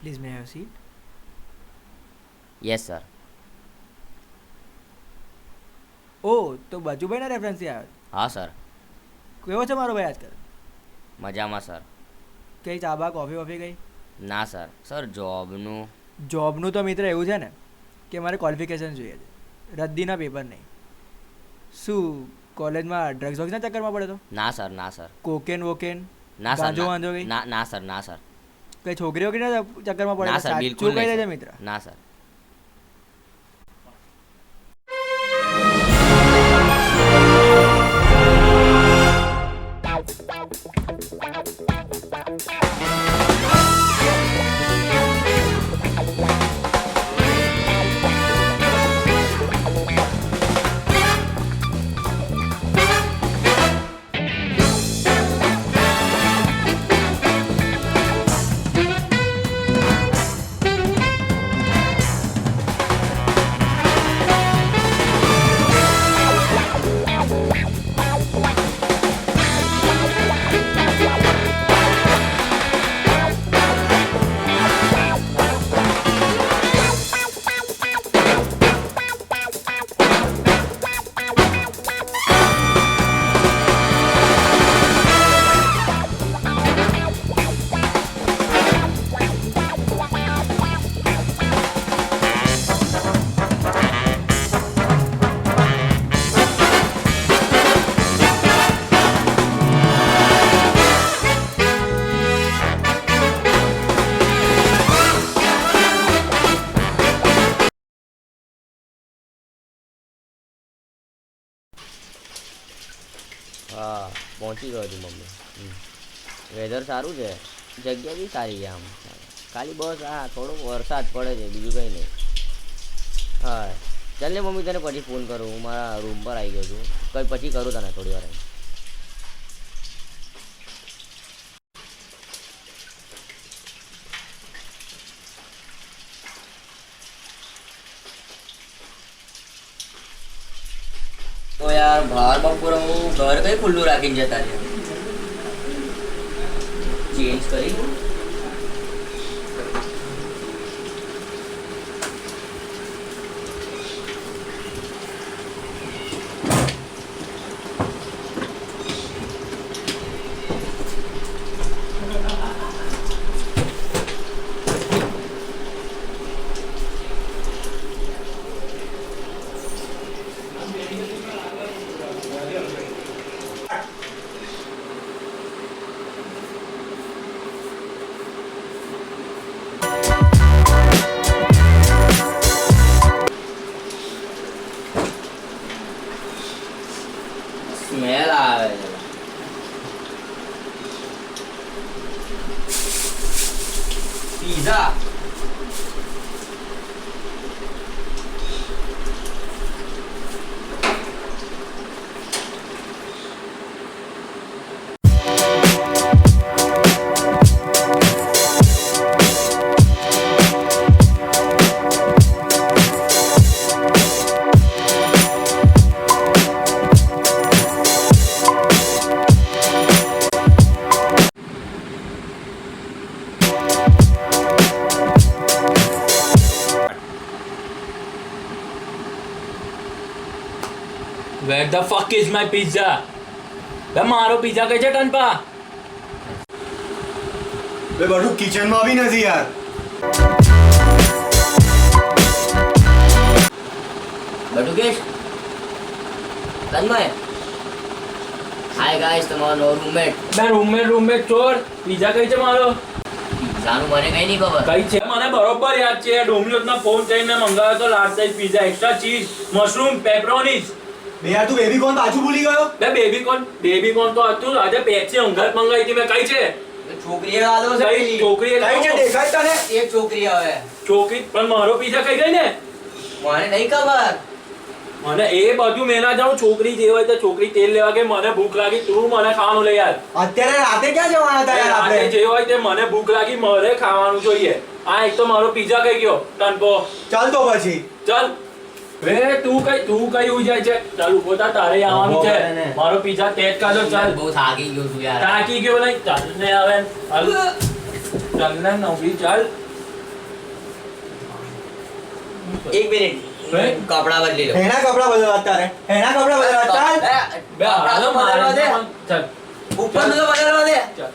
Please, may I have a seat? Yes sir. Oh, તો બાજુભાઈના રેફરન્સથી આવ્યો. હા સર. કેવો છે મારો ભાઈ આજકાલ? મજામાં સર. કઈ ચા બા કોફી વોફી કઈ? ના સર. સર જોબનું. જોબનું તો મિત્ર એવું છે ને કે મારે ક્વોલિફિકેશન જોઈએ છે, રદ્દીના પેપર નહીં. શું કોલેજમાં ડ્રગ્સ વગ્સના ચક્કરમાં પડે તો? ના સર, ના સર. કોકેન વોકેન ના સર. ગાંજો વાંધો કઈ? ના સર, ના સર. કઈ છોકરી વોકરીના ચક્કરમાં પડે? ના સર, બિલકુલ કહી નહીં દેજે સર. મિત્ર. ના સર. હા, પહોંચી ગયો છું મમ્મી. વેધર સારું છે, જગ્યા બી સારી છે આમ. ખાલી બસ આ થોડો વરસાદ પડે છે, બીજું કંઈ નહીં. હા ચાલ ને મમ્મી, તને પછી ફોન કરું. હું મારા રૂમ પર આવી ગયો છું. કંઈ પછી કરું તને થોડી વાર. તો યાર બહાર બપોરે હું ઘર કઈ ખુલ્લું રાખીને જતા રહ્યા. ચેન્જ કરી સ્મેલ આવે છે. Pizza Where the fuck is my pizza? બે મારો પિઝા કઈ છે ટનપા? બે બધું કિચનમાં બી નથી યાર. બધું કેશ તન્મય. હાય ગાઈસ, તમારો રૂમમેટ. બે રૂમમેટ ચોર. પિઝા કઈ છે મારો? જાનું મને કઈ નહીં ખબર. કઈ છે મને બરોબર યાદ છે. ડોમિનોઝના ફોન જઈને મંગાવ્યો તો large size pizza, extra cheese, mushroom, pepperonis. બે યાર તું બેબી કોર્ન પાછું ભૂલી ગયો? બે બેબી કોર્ન તો હતું. આજે પેપ્સી અંગાત મંગાવી હતી મેં. કઈ છે છોકરીએ આલો છે. કઈ છોકરી? કઈ છે દેખાય તને? એક છોકરી આવે. છોકરી પણ મારો પિઝા કઈ ગઈ ને? મને નહીં ખબર. મને એ બધું મેં ના જાણું. છોકરી જે હોય તો છોકરી તેલ લેવા કે મને ભૂખ લાગી, તું મને ખાવાનું લઈ યાર. અત્યારે રાતે ક્યાં જવાના હતા યાર રાતે આપણે? જે હોય તે મને ભૂખ લાગી, મારે ખાવાનું જોઈએ. આ એક તો મારો પિઝા કઈ ગયો ટનપો. ચાલ તો પછી. ચાલ એ તું કઈ ઉઈ જાય છે? ચાલ ઉભો થા, તારે આવવાનું ઉભો છે. કરે ને. મારો પીઝા ટેસ્ટ કાઢો. ચાલ બહુ થાકી ગયો છું યાર. તાકી ગયો નહીં. ચાલ ને આવે. ચાલ ને નવરી ચાલ. એક મિનિટ હે? કપડા બદલી લો. એના કપડા બદલવા તારે એના કપડા બદલવા ચાલ બે હાલો બદલવા દે. ચાલ ઉપર તો બદલવા દે. ચાલ.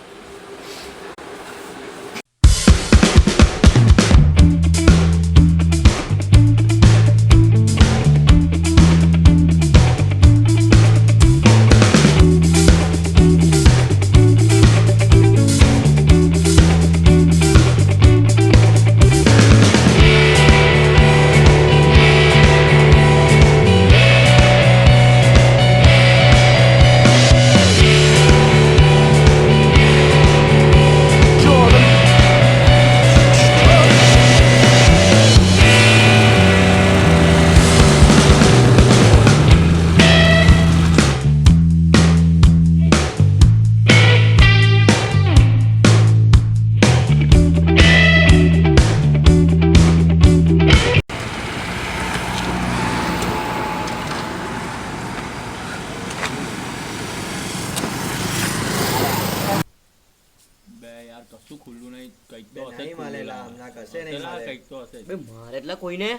કશું ખુલ્લું નહીં. કંઈક તો હશે જ નહીં મળેલા ખુલ્લું. હમણાં કશે નહીં પેલા મળે. કંઈક તો હશે જ. બે મારે એટલે કોઈને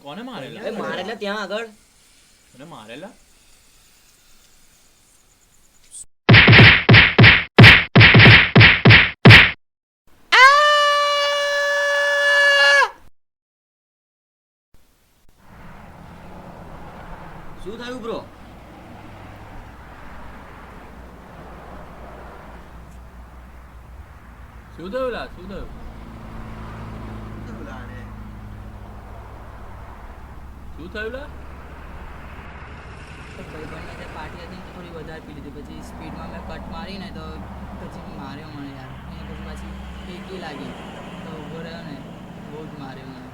કોને મારેલા? બે મારે એટલે ત્યાં આગળ કોને મારેલા? શું થયું બ્રો? શું થયું લા? શું થયું? શું થયું લા? ભાઈબંધની પાર્ટી હતી ને તો થોડી વધારે પી લીધી, પછી સ્પીડમાં મેં કટ મારીને તો પછી માર્યો મને યાર. અને પછી પાછી ફેંકી લાગી તો ઊભો રહ્યો ને બહુ જ માર્યો મને.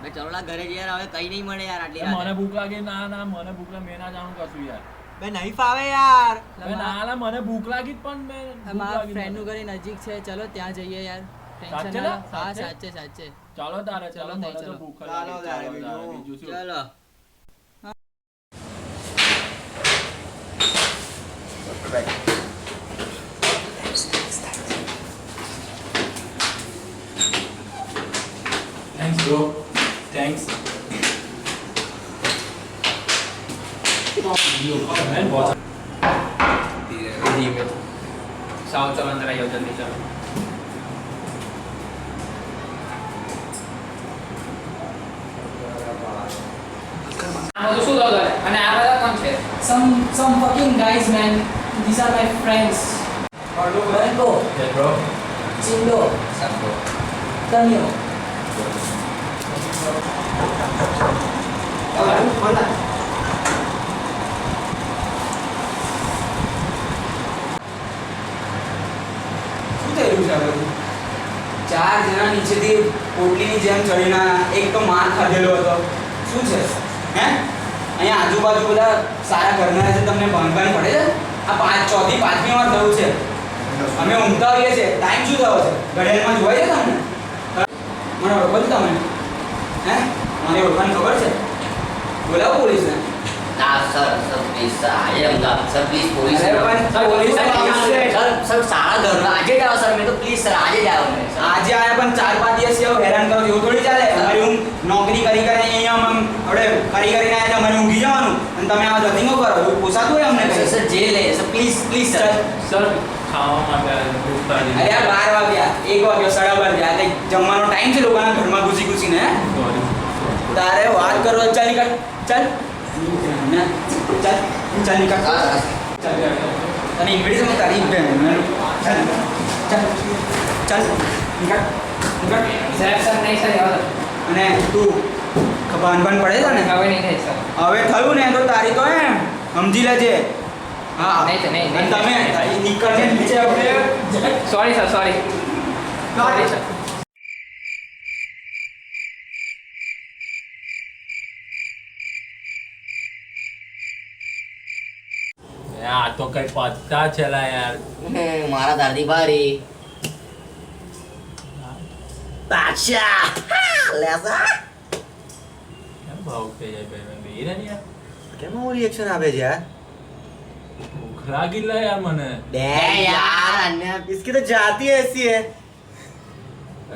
બે ચલોલા ઘરે જઈ યાર, હવે કઈ નહીં મળે યાર આટલી મને રાતે. ભૂખ લાગી. ના મને ભૂખ લાગી. મેં ના જાણું કશું યાર. બે નહીં ફાવે યાર બે ના મને ભૂખ લાગી જ પણ મેં ભૂખ મારા લાગી ફ્રેન્ડનું મને. ઘરે નજીક છે, ચલો ત્યાં જઈએ યાર. સાચે ટેન્શન ના? ના લો. હા સાચે? સાચે. ચાલો તારે ચલો ચાલો. તઈ મને તો ચલો. ભૂખ ચાલો લાગી. તારે ચાલો તારે. બીજું. બીજું શું? ચલો. Thanks bro. Thanks. धीमे साउथ चलो अंदर आइए जल्दी चलो तो શું થયું અને આ બધા કોણ છે Some fucking guys man. These are my friends. Marco, Yes bro. Chindo, सबको Tanyo. શું થયેલું છે હવે? ચાર જણા નીચેથી પોટલીની જેમ ચડીને એક તો માર ખાધેલો હતો. શું છે હે અહીંયા આજુબાજુ બધા સારા ઘરના છે, તમને ભાન પડે છે? આ ચોથી પાંચમી વાર થયું છે. અમે ઊંઘતા હોઈએ છીએ. ટાઈમ શું થયો છે? ઘડિયાળમાં જોવાય છે તમને? મને ઓળખો છો તમે? હે મને ઓળખાણ ખબર છે? બોલાવો પોલીસને. ના સર પ્લીઝ સર આજે અમદાવાદ સર પ્લીઝ પોલીસ અરે પણ પોલીસ આવશે. સર સારા ઘરના આજે જ આવો સર મેં તો પ્લીઝ સર આજે જ આવો મેં આજે આયા પણ 4-5 દિવસ જેવો હેરાન કરો છો, એવું થોડી ચાલે. અમારી ઊંઘ નોકરી કરી અહીંયા આપણે કરીને આયા છે, અમારે ઊંઘી જવાનું અને તમે આ ધતિંગો કરો, એવું પોસાતું હોય અમને કંઈ? સર જે લે સર પ્લીઝ સર સર ખાવા માટે ભૂખ લાગી. અરે યાર 12 વાગ્યા 1 વાગ્યો 12:30 થયા. એટલે જમવાનો ટાઈમ છે લોકોના ઘરમાં ઘૂસીને હે? Sorry. તારે વાત કરો તો ચાલ નીકળ ચાલ ચાલ નીકળ ચાલ તને ઇન્વિટેશન તારી બેન ચાલ ચાલ ચાલ નીકળ सर सर नहीं सर यार અને તું ભાન પડે છે ને? હવે નહીં થાય સર હવે થયું ને તો તારી તો એમ સમજી લેજે. હા નહીં તો નહીં, અને નહીં, તમે નહીં. નીકળને નીચે આપણે sorry sir sorry sorry sir આ તો કઈ પત્તા છે લા યાર. મારા દાદી ભારી બાદશાહ લેસા ભાવ થઈ જાય ભાઈ બે ને યાર કેમ આવું રિએક્શન આપે છે યાર ભૂખ લાગી લે યાર મને બે यार अन्य इसकी तो जाती ऐसी है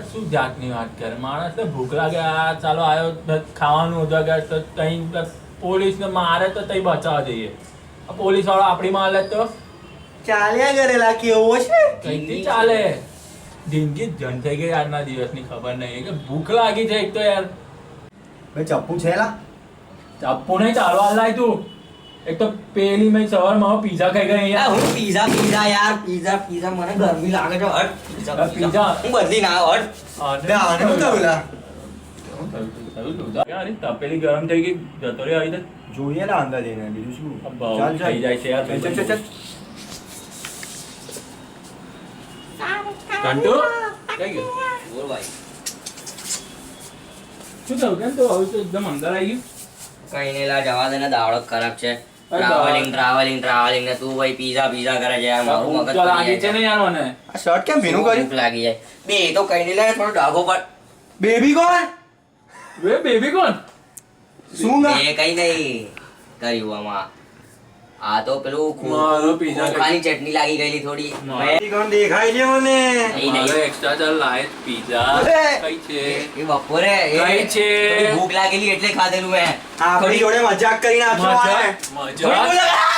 શું જાતની વાત કરે માણસને ભૂખ લાગે આ ચાલો આવ્યો ખાવાનું ઉધા ગયા તો તઈ પોલીસને મારે તો તઈ બચાવવા જઈએ આ પોલીસ વાળો આપણી માલે તો ચાલ્યા કરેલા કેવો છે કઈથી ચાલે જિંદગી જન થઈ ગઈ આજના દિવસની ખબર નહીં કે ભૂખ લાગી છે એક તો યાર ભાઈ ચપ્પુ છે લા ચપ્પુ નહીં ચાલવા લાય તું એક તો પેલી મેં સવારમાં પીઝા ખાઈ ગઈ આ યાર હું પીઝા યાર પીઝા મને ગરમી લાગે છે હટ પીઝા. હું બદલી ના હટ બે આને શું થયું લા યાર તપેલી ગરમ થઈ ગઈ જતો રે આવી જોઈએ લા અંદર જઈને બીજું શું બહુ ચાલ થઈ જાય છે યાર ચાલ ચાલ ચાલ ઘંટુ કઈ ગયો બોલ ભાઈ શું થયું કેમ તો હવે તો એકદમ અંદર આવી ગયું કઈ નહીં લા જવા દે ને દાવડો ખરાબ છે અરે ટ્રાવેલિંગ ને તું ભાઈ પીઝા કરે છે યાર મારું મગજ ભૂખ તો લાગી છે ને યાર મને આ શર્ટ કેમ ભીનું કર્યું ભૂખ લાગી જાય બે એ તો કઈ નહીં લે થોડો ડાઘો પર બેબી કોણ વે બેબી કોણ શું ગા એ કઈ નહીં કર્યું આમાં આ તો પેલું મારો પીઝા ખોખાની ચટણી લાગી ગયેલી થોડી બેબી કોણ દેખાય છે મને નહીં. એક્સ્ટ્રા ચાલ લાય પીઝા અરે! કઈ છે એ બપોરે એ કઈ છે? થોડી ભૂખ લાગેલી એટલે ખાધેલું મેં આપણી જોડે મજાક કરીને આપશો આને. મજા